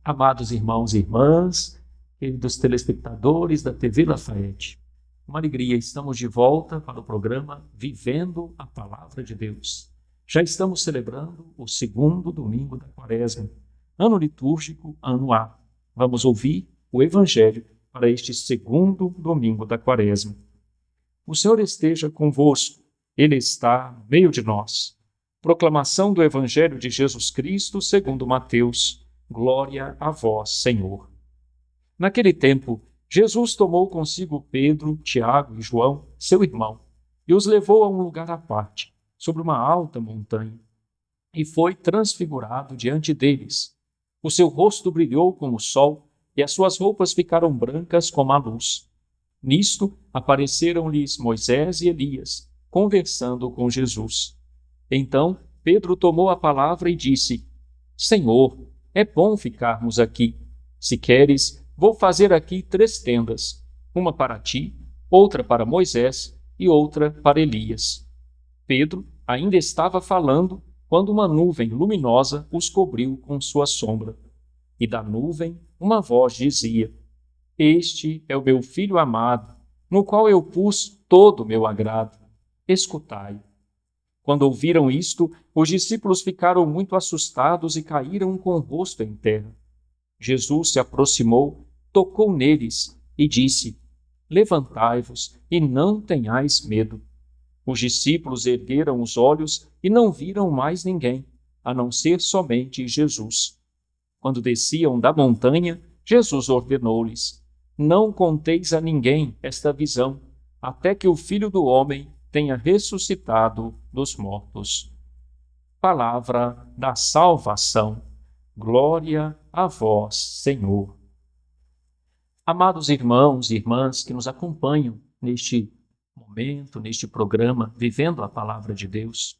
Amados irmãos e irmãs, queridos telespectadores da TV Lafayette, uma alegria, estamos de volta para o programa Vivendo a Palavra de Deus. Já estamos celebrando o segundo domingo da Quaresma, ano litúrgico, ano A. Vamos ouvir o Evangelho para este segundo domingo da Quaresma. O Senhor esteja convosco, Ele está no meio de nós. Proclamação do Evangelho de Jesus Cristo segundo Mateus. Glória a vós, Senhor. Naquele tempo, Jesus tomou consigo Pedro, Tiago e João, seu irmão, e os levou a um lugar à parte, sobre uma alta montanha, e foi transfigurado diante deles. O seu rosto brilhou como o sol, e as suas roupas ficaram brancas como a luz. Nisto, apareceram-lhes Moisés e Elias, conversando com Jesus. Então, Pedro tomou a palavra e disse: Senhor, é bom ficarmos aqui. Se queres, vou fazer aqui 3 tendas, uma para ti, outra para Moisés e outra para Elias. Pedro ainda estava falando quando uma nuvem luminosa os cobriu com sua sombra. E da nuvem uma voz dizia: Este é o meu filho amado, no qual eu pus todo o meu agrado. Escutai. Quando ouviram isto, os discípulos ficaram muito assustados e caíram com o rosto em terra. Jesus se aproximou, tocou neles e disse: Levantai-vos e não tenhais medo. Os discípulos ergueram os olhos e não viram mais ninguém, a não ser somente Jesus. Quando desciam da montanha, Jesus ordenou-lhes: Não conteis a ninguém esta visão, até que o Filho do Homem tenha ressuscitado dos mortos. Palavra da salvação. Glória a vós, Senhor. Amados irmãos e irmãs que nos acompanham neste momento, neste programa, Vivendo a Palavra de Deus,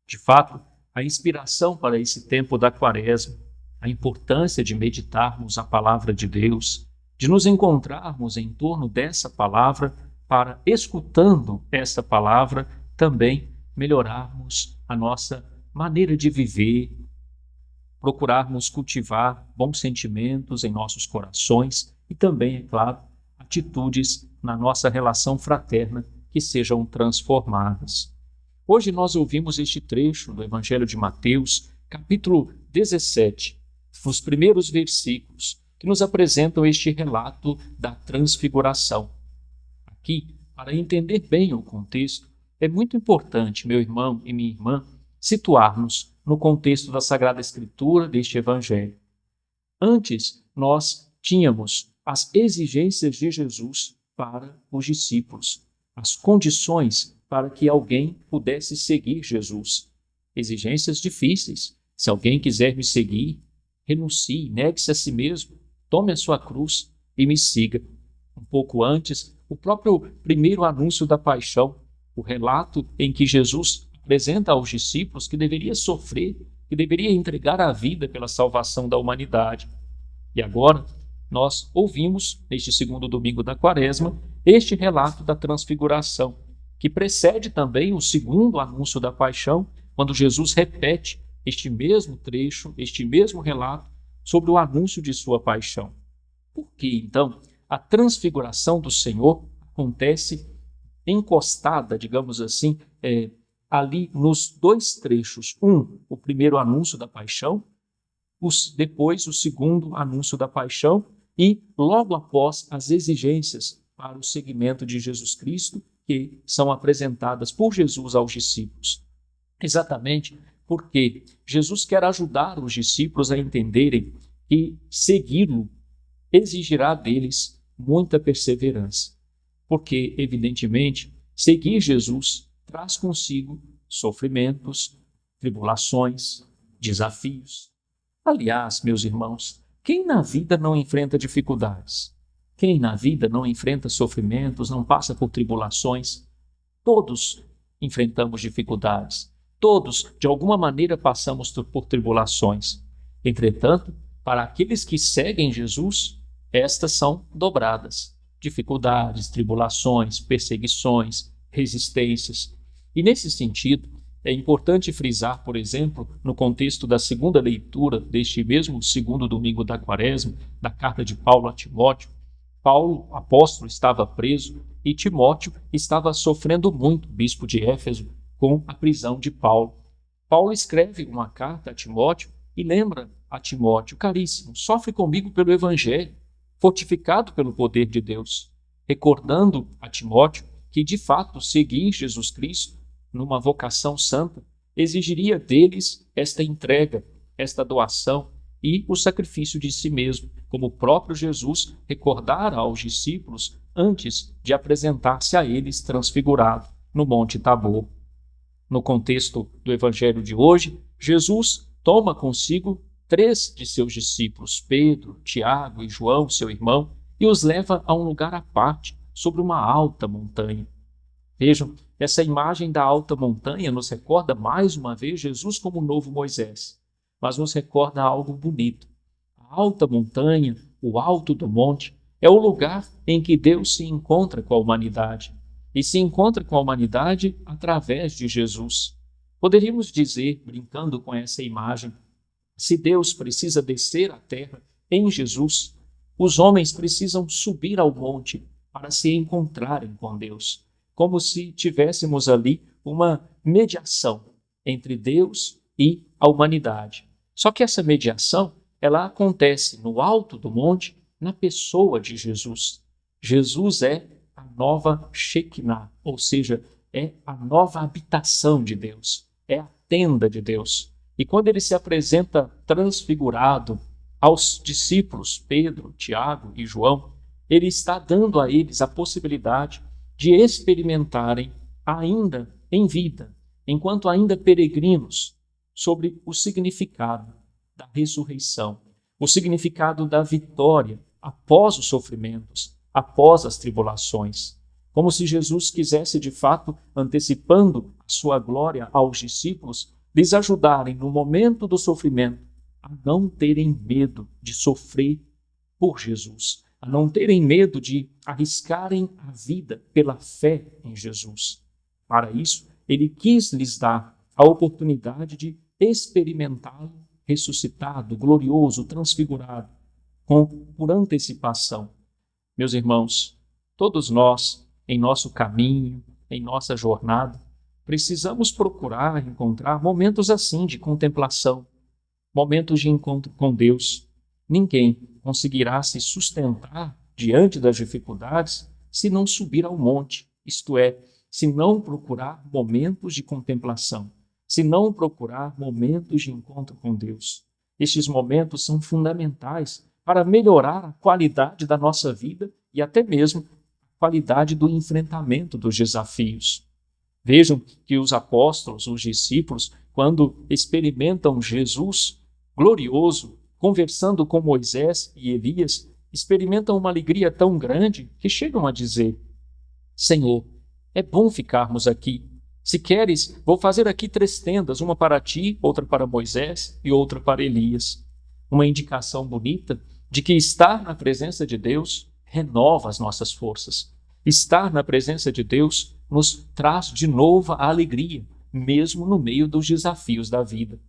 de fato, a inspiração para esse tempo da Quaresma, a importância de meditarmos a Palavra de Deus, de nos encontrarmos em torno dessa palavra, para, escutando essa palavra, também melhorarmos a nossa maneira de viver, procurarmos cultivar bons sentimentos em nossos corações e também, é claro, atitudes na nossa relação fraterna que sejam transformadas. Hoje nós ouvimos este trecho do Evangelho de Mateus, capítulo 17, os primeiros versículos, que nos apresentam este relato da transfiguração. Aqui, para entender bem o contexto, é muito importante, meu irmão e minha irmã, situar-nos no contexto da Sagrada Escritura deste Evangelho. Antes, nós tínhamos as exigências de Jesus para os discípulos, as condições para que alguém pudesse seguir Jesus. Exigências difíceis. Se alguém quiser me seguir, renuncie, negue-se a si mesmo, tome a sua cruz e me siga. Um pouco antes, o próprio primeiro anúncio da paixão, o relato em que Jesus apresenta aos discípulos que deveria sofrer, que deveria entregar a vida pela salvação da humanidade. E agora, nós ouvimos, neste segundo domingo da Quaresma, este relato da transfiguração, que precede também o segundo anúncio da paixão, quando Jesus repete este mesmo trecho, este mesmo relato, sobre o anúncio de sua paixão. Por que, então, a transfiguração do Senhor acontece encostada, digamos assim, ali nos 2 trechos. O primeiro anúncio da paixão, depois o segundo anúncio da paixão e logo após as exigências para o seguimento de Jesus Cristo que são apresentadas por Jesus aos discípulos. Exatamente porque Jesus quer ajudar os discípulos a entenderem que segui-lo exigirá deles muita perseverança, porque, evidentemente, seguir Jesus traz consigo sofrimentos, tribulações, desafios. Aliás, meus irmãos, quem na vida não enfrenta dificuldades? Quem na vida não enfrenta sofrimentos, não passa por tribulações? Todos enfrentamos dificuldades. Todos, de alguma maneira, passamos por tribulações. Entretanto, para aqueles que seguem Jesus, estas são dobradas. Dificuldades, tribulações, perseguições, resistências. E nesse sentido, é importante frisar, por exemplo, no contexto da segunda leitura deste mesmo segundo domingo da Quaresma, da carta de Paulo a Timóteo. Paulo, apóstolo, estava preso e Timóteo estava sofrendo muito, bispo de Éfeso, com a prisão de Paulo. Paulo escreve uma carta a Timóteo e lembra a Timóteo: caríssimo, sofre comigo pelo Evangelho, fortificado pelo poder de Deus, recordando a Timóteo que, de fato, seguir Jesus Cristo numa vocação santa exigiria deles esta entrega, esta doação e o sacrifício de si mesmo, como o próprio Jesus recordara aos discípulos antes de apresentar-se a eles transfigurado no Monte Tabor. No contexto do Evangelho de hoje, Jesus toma consigo 3 de seus discípulos, Pedro, Tiago e João, seu irmão, e os leva a um lugar à parte, sobre uma alta montanha. Vejam, essa imagem da alta montanha nos recorda mais uma vez Jesus como o novo Moisés, mas nos recorda algo bonito. A alta montanha, o alto do monte, é o lugar em que Deus se encontra com a humanidade, e se encontra com a humanidade através de Jesus. Poderíamos dizer, brincando com essa imagem, se Deus precisa descer à terra em Jesus, os homens precisam subir ao monte para se encontrarem com Deus, como se tivéssemos ali uma mediação entre Deus e a humanidade. Só que essa mediação, ela acontece no alto do monte, na pessoa de Jesus. Jesus é a nova Shekinah, ou seja, é a nova habitação de Deus, é a tenda de Deus. E quando ele se apresenta transfigurado aos discípulos Pedro, Tiago e João, ele está dando a eles a possibilidade de experimentarem ainda em vida, enquanto ainda peregrinos, sobre o significado da ressurreição, o significado da vitória após os sofrimentos, após as tribulações. Como se Jesus quisesse, de fato, antecipando a sua glória aos discípulos, lhes ajudarem no momento do sofrimento a não terem medo de sofrer por Jesus, a não terem medo de arriscarem a vida pela fé em Jesus. Para isso, ele quis lhes dar a oportunidade de experimentá-lo ressuscitado, glorioso, transfigurado, por antecipação. Meus irmãos, todos nós, em nosso caminho, em nossa jornada, precisamos procurar encontrar momentos assim de contemplação, momentos de encontro com Deus. Ninguém conseguirá se sustentar diante das dificuldades se não subir ao monte, isto é, se não procurar momentos de contemplação, se não procurar momentos de encontro com Deus. Estes momentos são fundamentais para melhorar a qualidade da nossa vida e até mesmo a qualidade do enfrentamento dos desafios. Vejam que os apóstolos, os discípulos, quando experimentam Jesus glorioso, conversando com Moisés e Elias, experimentam uma alegria tão grande que chegam a dizer: Senhor, é bom ficarmos aqui. Se queres, vou fazer aqui 3 tendas, uma para ti, outra para Moisés e outra para Elias. Uma indicação bonita de que estar na presença de Deus renova as nossas forças. Estar na presença de Deus nos traz de novo a alegria, mesmo no meio dos desafios da vida.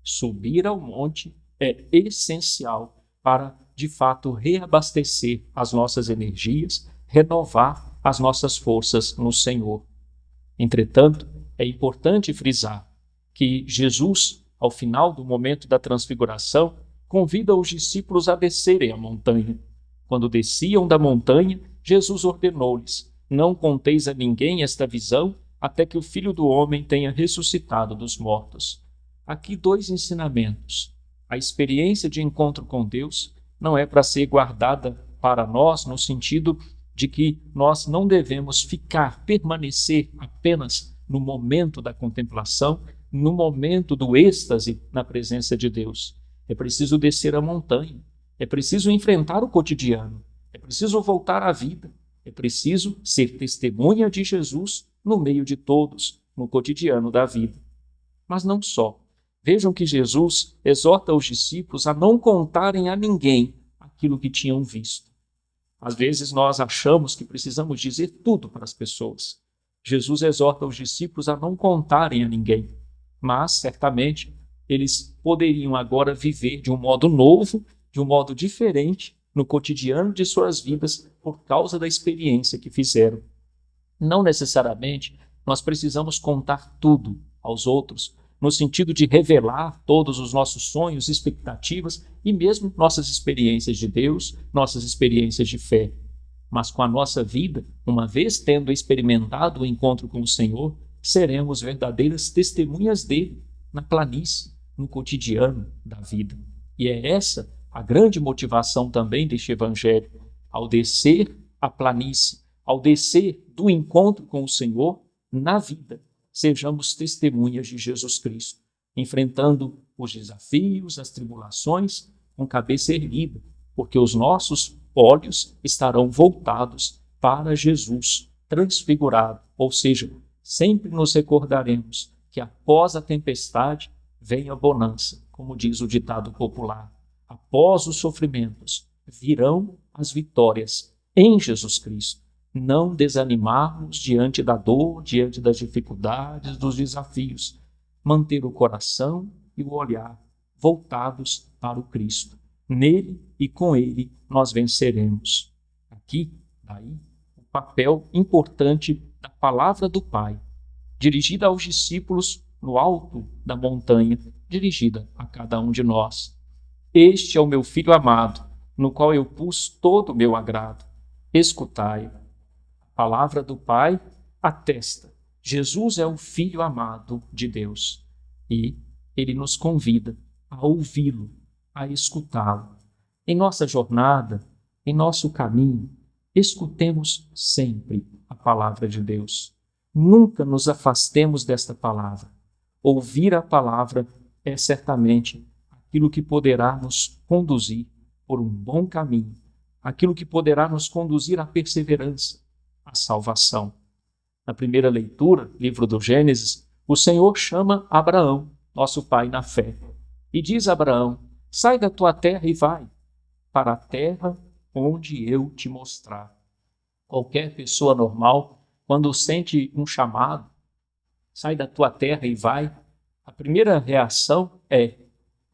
Subir ao monte é essencial para, de fato, reabastecer as nossas energias, renovar as nossas forças no Senhor. Entretanto, é importante frisar que Jesus, ao final do momento da transfiguração, convida os discípulos a descerem a montanha. Quando desciam da montanha, Jesus ordenou-lhes: não conteis a ninguém esta visão até que o Filho do Homem tenha ressuscitado dos mortos. Aqui 2 ensinamentos. A experiência de encontro com Deus não é para ser guardada para nós no sentido de que nós não devemos permanecer apenas no momento da contemplação, no momento do êxtase na presença de Deus. É preciso descer a montanha, é preciso enfrentar o cotidiano, é preciso voltar à vida, é preciso ser testemunha de Jesus no meio de todos, no cotidiano da vida. Mas não só. Vejam que Jesus exorta os discípulos a não contarem a ninguém aquilo que tinham visto. Às vezes nós achamos que precisamos dizer tudo para as pessoas. Jesus exorta os discípulos a não contarem a ninguém. mas certamente eles poderiam agora viver de um modo novo, de um modo diferente no cotidiano de suas vidas por causa da experiência que fizeram. Não necessariamente nós precisamos contar tudo aos outros, no sentido de revelar todos os nossos sonhos, expectativas e mesmo nossas experiências de Deus, nossas experiências de fé. Mas com a nossa vida, uma vez tendo experimentado o encontro com o Senhor, seremos verdadeiras testemunhas dele na planície, no cotidiano da vida. E é essa a grande motivação também deste Evangelho. Ao descer a planície, ao descer do encontro com o Senhor na vida, sejamos testemunhas de Jesus Cristo, enfrentando os desafios, as tribulações, com cabeça erguida, porque os nossos olhos estarão voltados para Jesus transfigurado, ou seja, sempre nos recordaremos que após a tempestade vem a bonança, como diz o ditado popular. Após os sofrimentos virão as vitórias em Jesus Cristo. Não desanimarmos diante da dor, diante das dificuldades, dos desafios. Manter o coração e o olhar voltados para o Cristo. Nele e com ele nós venceremos. Aqui, daí, o papel importante da palavra do Pai, dirigida aos discípulos no alto da montanha, dirigida a cada um de nós. Este é o meu Filho amado, no qual eu pus todo o meu agrado. Escutai-o. A palavra do Pai atesta: Jesus é o Filho amado de Deus. E ele nos convida a ouvi-lo, a escutá-lo. Em nossa jornada, em nosso caminho, escutemos sempre a palavra de Deus. Nunca nos afastemos desta palavra. Ouvir a palavra é certamente aquilo que poderá nos conduzir por um bom caminho, aquilo que poderá nos conduzir à perseverança, à salvação. Na primeira leitura, livro do Gênesis, o Senhor chama Abraão, nosso pai na fé, e diz a Abraão: sai da tua terra e vai para a terra onde eu te mostrar. Qualquer pessoa normal, quando sente um chamado, sai da tua terra e vai, a primeira reação é: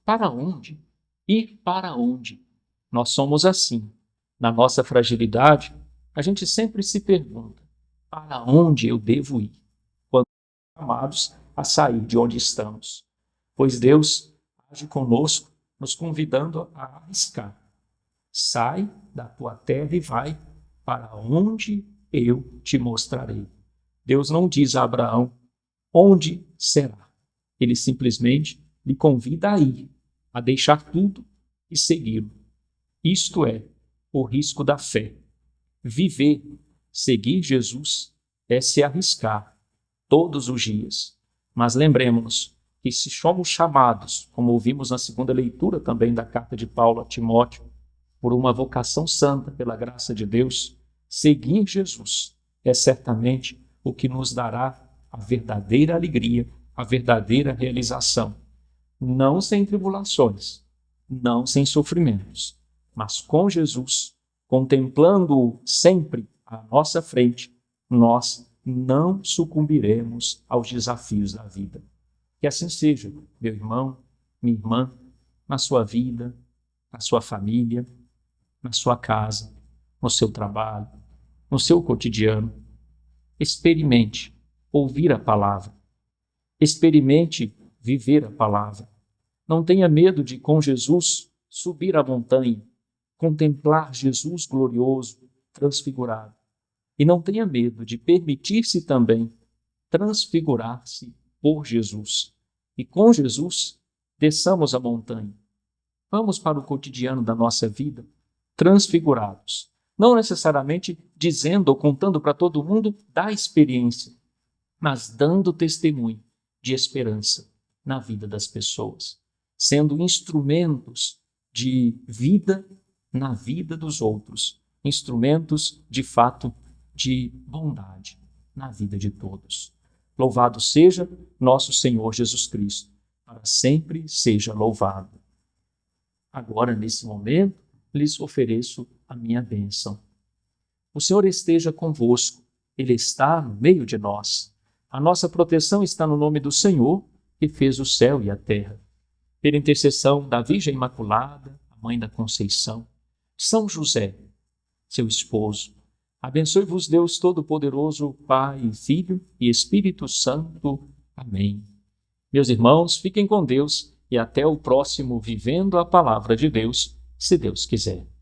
para onde? Ir para onde? Nós somos assim. Na nossa fragilidade, a gente sempre se pergunta: para onde eu devo ir? Quando somos chamados a sair de onde estamos. Pois Deus age conosco, nos convidando a arriscar. Sai da tua terra e vai para onde eu te mostrarei. Deus não diz a Abraão onde será. Ele simplesmente lhe convida a ir, a deixar tudo e segui-lo. Isto é o risco da fé. Viver, seguir Jesus, é se arriscar todos os dias. Mas lembremos-nos que se somos chamados, como ouvimos na segunda leitura também da carta de Paulo a Timóteo, por uma vocação santa pela graça de Deus, seguir Jesus é certamente o que nos dará a verdadeira alegria, a verdadeira realização. Não sem tribulações, não sem sofrimentos, mas com Jesus, contemplando-o sempre à nossa frente, nós não sucumbiremos aos desafios da vida. Que assim seja, meu irmão, minha irmã, na sua vida, na sua família, na sua casa, no seu trabalho, no seu cotidiano. Experimente ouvir a palavra. Experimente viver a palavra. Não tenha medo de, com Jesus, subir a montanha, contemplar Jesus glorioso, transfigurado. E não tenha medo de permitir-se também transfigurar-se por Jesus. E com Jesus, desçamos a montanha. Vamos para o cotidiano da nossa vida, transfigurados. Não necessariamente dizendo ou contando para todo mundo da experiência, mas dando testemunho de esperança na vida das pessoas, sendo instrumentos de vida na vida dos outros, instrumentos, de fato, de bondade na vida de todos. Louvado seja nosso Senhor Jesus Cristo, para sempre seja louvado. Agora, nesse momento, lhes ofereço a minha bênção. O Senhor esteja convosco, Ele está no meio de nós. A nossa proteção está no nome do Senhor, que fez o céu e a terra. Pela intercessão da Virgem Imaculada, a Mãe da Conceição, São José, seu esposo, abençoe-vos Deus Todo-Poderoso, Pai, Filho e Espírito Santo. Amém. Meus irmãos, fiquem com Deus e até o próximo Vivendo a Palavra de Deus, se Deus quiser.